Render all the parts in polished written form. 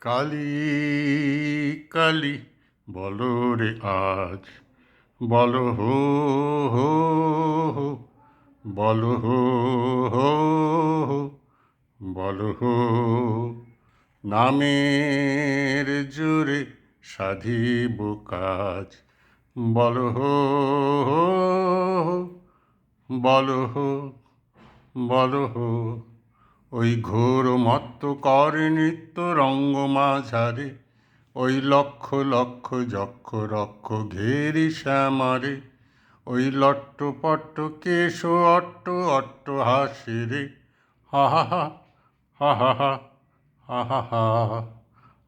কালী কালী বলো রে আজ, বলো হো হো হো, বলো হো হো হো, বলো হো। নামের জোরে সাধিব কাজ, বলো হো হো হো, বলো হো, বলো হো। ওই ঘোর মত্ত করে নৃত্য রঙ্গ মাঝারে, ওই লক্ষ লক্ষ যক্ষ রক্ষ ঘেরি শ্যামারে, ওই লট্ট পট্ট কেশ অট্ট অট্ট হাসে রে, হা হা হা, হা হা হা, হা হা হা।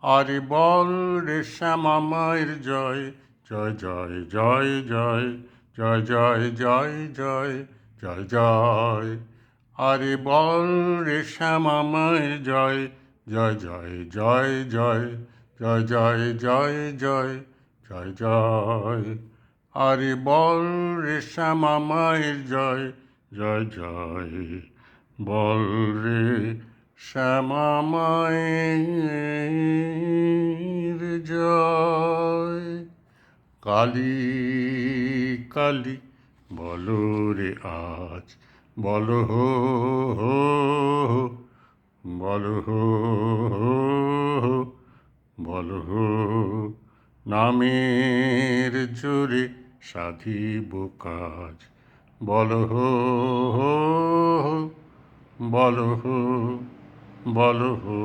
আরে বল রে শ্যামা মায়ের জয়, জয় জয় জয় জয়, জয় জয় জয় জয়, জয় জয়। আরে বল রে শ্যামা মায়ের জয়, জয় জয় জয় জয়, জয় জয় জয় জয়, জয় জয়। আরে বল রে শ্যামা মায়ের জয়, জয় জয়, বল রে শ্যামা মায়ের জয়। কালী কালী বলো রে আজ, বলো হো হো হো, বলো হো হো হো, বলো হো। নামের জোরে সাধিব কাজ, বলো হো হো হো, বলো হো, বলো হো।